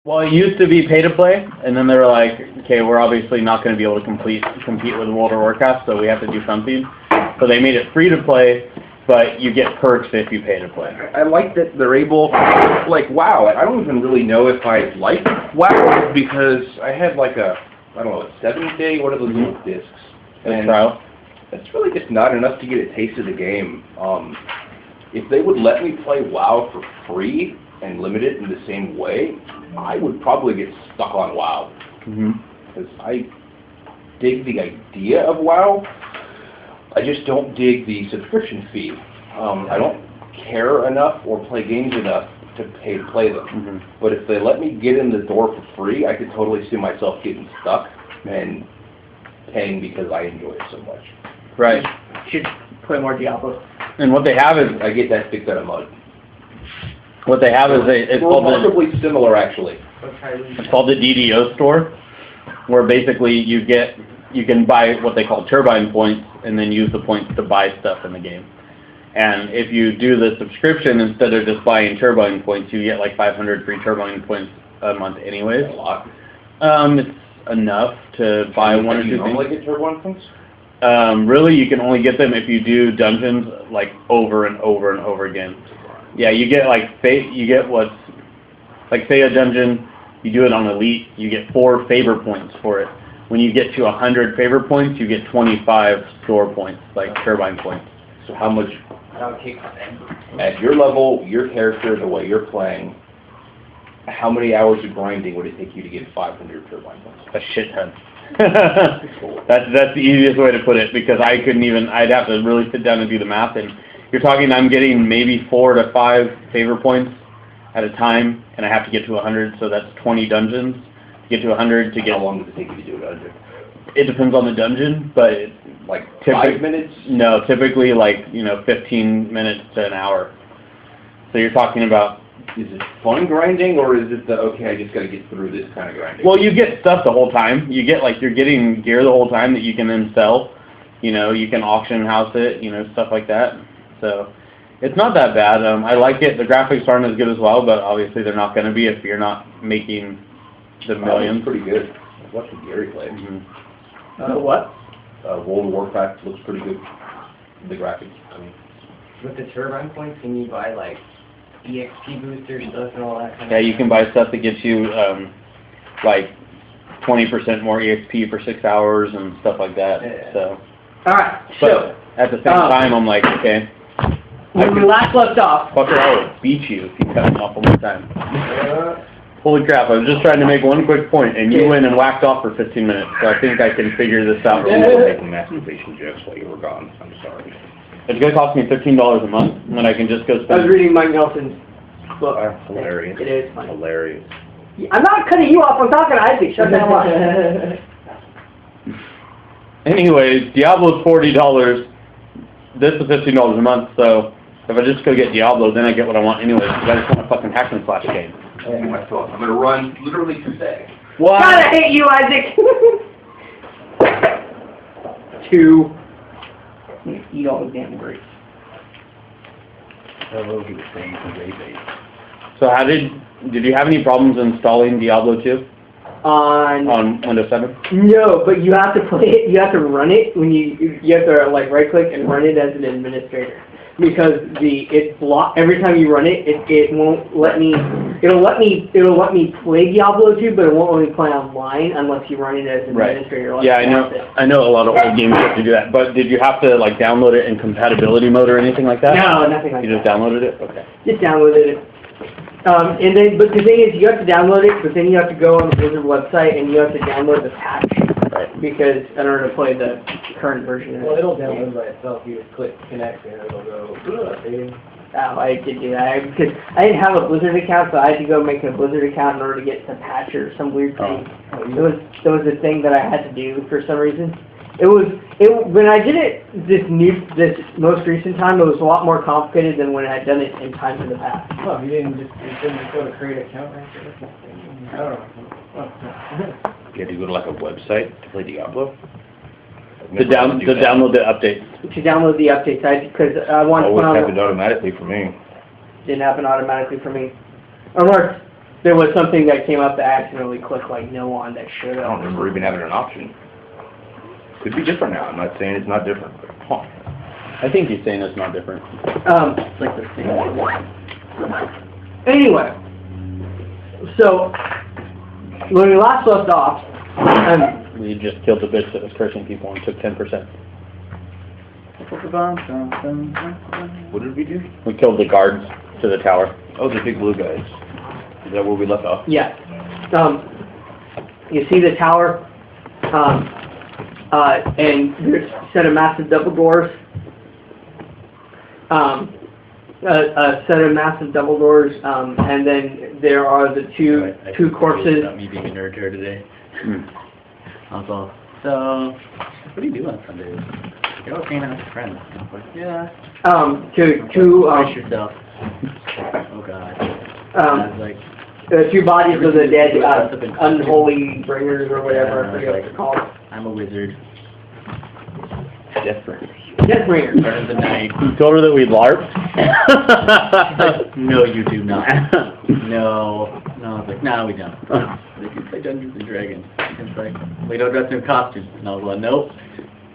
Well, it used to be pay to play, and then they were like, okay, we're obviously not going to be able to compete with World of Warcraft, so we have to do something. So they made it free to play, but you get perks if you pay to play. I like that they're able, like, WoW. I don't even really know if I like WoW because I had like a 7-day, what are those little discs? And trial. That's really just not enough to get a taste of the game. If they would let me play WoW for free and limit it in the same way, I would probably get stuck on WoW. Because I dig the idea of WoW. I just don't dig the subscription fee. I don't care enough or play games enough to pay to play them. But if they let me get in the door for free, I could totally see myself getting stuck and paying because I enjoy it so much. Right. You should play more Diablo. And what they have is, I get that stick out of mud. What they have is it's called remarkably similar, actually. It's called the DDO store, where basically you can buy what they call turbine points, and then use the points to buy stuff in the game. And if you do the subscription instead of just buying turbine points, you get like 500 free turbine points a month, anyways. A lot. It's enough to buy one or two things. Can you normally get turbine points? Really, you can only get them if you do dungeons like over and over and over again. Yeah, you get like say a dungeon, you do it on Elite, you get 4 favor points for it. When you get to 100 favor points, you get 25 store points, like turbine points. So how much, at your level, your character, the way you're playing, how many hours of grinding would it take you to get 500 turbine points? A shit ton. That's the easiest way to put it, because I couldn't even, I'd have to really sit down and do the math, and you're talking I'm getting maybe 4 to 5 favor points at a time, and I have to get to 100, so that's 20 dungeons. To get to 100 to get... How long does it take you to do a dungeon? It depends on the dungeon, but... Like 5 minutes? No, typically like, 15 minutes to an hour. So you're talking about... Is it fun grinding, or is it the, okay, I just got to get through this kind of grinding? Well, you get stuff the whole time. You get, you're getting gear the whole time that you can then sell. You can auction house it, stuff like that. So, it's not that bad. I like it. The graphics aren't as good as well, but obviously they're not going to be if you're not making the millions. Pretty good. I watched Gary play. What? World of Warcraft looks pretty good. The graphics. With the turbine points, can you buy like EXP booster stuff and all that kind of Yeah, you can buy stuff that gets you like 20% more EXP for 6 hours and stuff like that. Yeah. So. All right. But So at the same time, I'm like, okay. when we last left off, Fucker, I would beat you if you cut me off one more time. Holy crap, I was just trying to make one quick point, and you went and whacked off for 15 minutes, so I think I can figure this out. You were making masturbation jokes while you were gone. I'm sorry. It's going to cost me $15 a month, when I can just go I was spend... reading Mike Nelson's book. Hilarious. It is funny. Hilarious. I'm not cutting you off. I'm talking to Isaac. Shut the hell up. Anyways, Diablo's $40. This is $15 a month, so if I just go get Diablo, then I get what I want anyways, because I just want a fucking hack and slash game. I'm going to run literally 2 seconds. What? God, I hate you, Isaac. 2. Eat all the damn grapes. So how did you have any problems installing Diablo 2 on Windows 7? No, but you have to play it. You have to run it when you have to right click and run it as an administrator, because every time you run it, it won't let me. It'll let me play Diablo 2, but it won't let me play online unless you run it as an administrator. Right. Yeah, I know a lot of old games have to do that. But did you have to download it in compatibility mode or anything like that? No, nothing like that. You just downloaded it? Okay. Just downloaded it. And then, but the thing is, you have to download it, but then you have to go on the Blizzard website and you have to download the patch. Right. Because in order to play the current version. Well, it'll download by itself. You just click connect and it'll go updating. Oh, I did do that because I didn't have a Blizzard account, so I had to go make a Blizzard account in order to get the patch or some weird thing. It was a thing that I had to do for some reason. When I did it this most recent time, it was a lot more complicated than when I had done it in times in the past. Oh, you didn't just go to create an account right there? I don't know. You had to go to a website to play Diablo? To download the updates. To download the updates, because I wanted to put on... It happened automatically for me. Didn't happen automatically for me. Unless there was something that came up that I accidentally clicked like no on that should I don't have. remember even having an option. Could be different now. I'm not saying it's not different. But, huh. I think he's saying it's not different. It's like the same. Anyway, so when we last left off, We just killed the bitch that was cursing people and took 10%. What did we do? We killed the guards to the tower. Oh, the big blue guys. Is that where we left off? yeah, you see the tower, and there's a set of massive double doors. A set of massive double doors, and then there are the two corpses. About me being a nerd here today. I was all, so, what do you do on Sundays? You're all hanging out with your friends. I was like, yeah. Brace yourself. Oh God. I was like, two bodies of the dead, unholy bringers or whatever, I forget what they're called. I'm a wizard. Death bringers. Death bringers. Part of the night. You told her that we LARPed? No, you do not. No. I was like, no, we don't. They can play Dungeons and Dragons. It's like, we don't dress in costumes. And I was like, nope.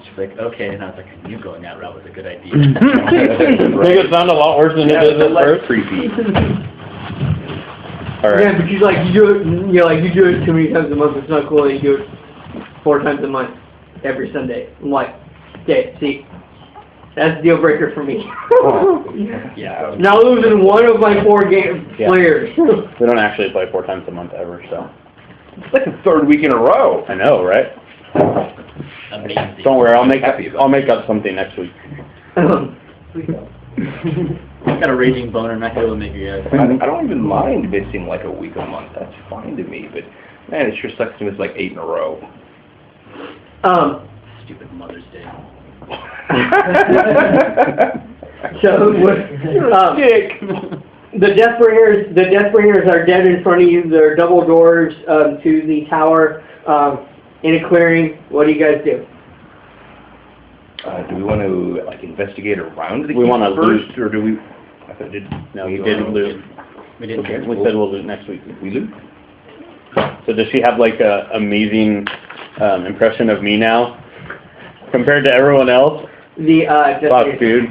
She's like, okay. And I was like, I knew going that route was a good idea. Make it sound a lot worse than it is at first. Creepy. Alright. Yeah, but she's like, you do it too many times a month. It's not cool that you do it 4 times a month, every Sunday. I'm like, okay, see, that's a deal breaker for me. Yeah. Now losing one of my 4 players. We don't actually play 4 times a month ever, so. It's like the 3rd week in a row. I know, right? Amazing. Don't worry, I'll make up something next week. I've got a raging boner. I'm not going to be able to make you guys. I don't even mind missing like a week a month. That's fine to me. But man, it sure sucks to miss like 8 in a row. Stupid Mother's Day. So, the Death Bringers are dead in front of you. They're double doors to the tower in a clearing. What do you guys do? Do we want to like investigate around the We want to first, loot. or do we? I thought No, we didn't loot. We didn't. Okay. We said we'll loot next week. We loot. So does she have like a amazing impression of me now compared to everyone else? Fuck, dude.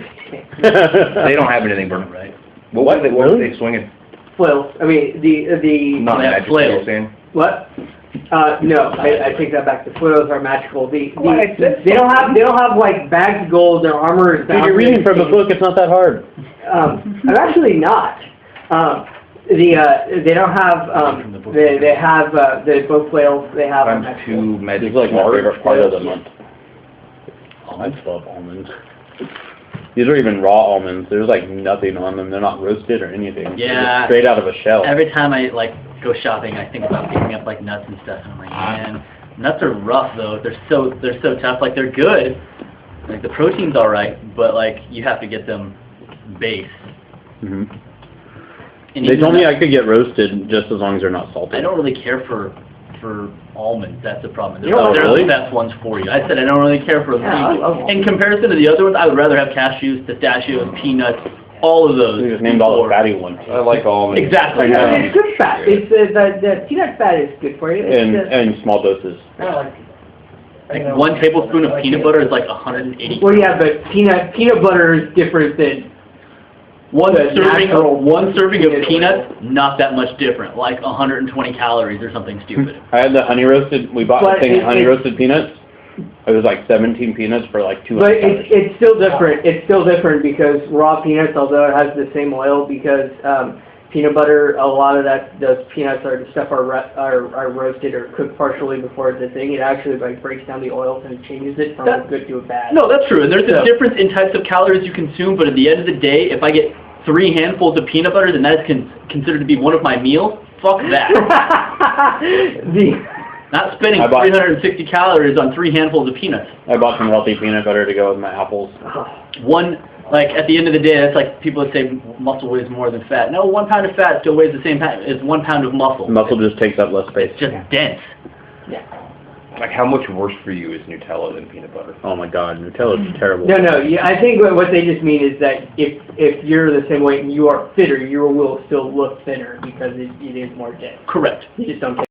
They don't have anything, Burn. Right. What were they swinging? Flails. I mean, the Not Yeah, magic. flails. You're saying? what? No, I take that back. The flails are magical. They Well, I said don't have like bags of gold. Their armor is. Dude, you're reading from a book. It's not that hard. I'm actually not. They don't have. They have both flails. They have. Times magical. 2 magic. This is like my favorite part of the Yeah. month. I love almonds. These are even raw almonds. There's like nothing on them. They're not roasted or anything. They're Yeah. just straight out of a shell. Every time I like go shopping, I think about picking up like nuts and stuff. And I'm like, man, nuts are rough though. They're so tough. Like they're good. Like the protein's all right, but like you have to get them base. hmm And They even told me nuts- I could get roasted just as long as they're not salted. I don't really care for almonds. That's the problem. You don't They're really? the best ones for you. I said I don't really care for them. Yeah, I love In comparison to the other ones, I would rather have cashews, pistachios, peanuts, all of those. You just named all the before- fatty ones. I like almonds. Exactly. Yeah. It's good fat. It's the peanut fat is good for you. It's In small doses. I don't like Like 1 tablespoon of peanut butter is like 180. Well, yeah, but peanut butter is different than One the natural serving of peanut peanuts, oil. not that much different, like 120 calories or something stupid. I had the honey roasted. We bought But a thing of it- honey it- roasted peanuts. It was like 17 peanuts for like 200 But calories. it's still different. It's still different because raw peanuts, although it has the same oil, because peanut butter, a lot of those peanuts are roasted or cooked partially before it's a thing. It actually like breaks down the oils and changes it from a good to a bad. No, that's true. And there's So- a difference in types of calories you consume, but at the end of the day, if I get 3 handfuls of peanut butter, then that's considered to be one of my meals. Fuck that. Not spending I bought- 360 calories on 3 handfuls of peanuts. I bought some healthy peanut butter to go with my apples. Like, at the end of the day, that's like people that say muscle weighs more than fat. No, 1 pound of fat still weighs the same as 1 pound of muscle. Muscle just takes up less space. It's just dense. Yeah. Like, how much worse for you is Nutella than peanut butter? Oh my God, Nutella's terrible. No, yeah, I think what they just mean is that if you're the same weight and you are fitter, you will still look thinner because it is more dense. Correct. You just don't get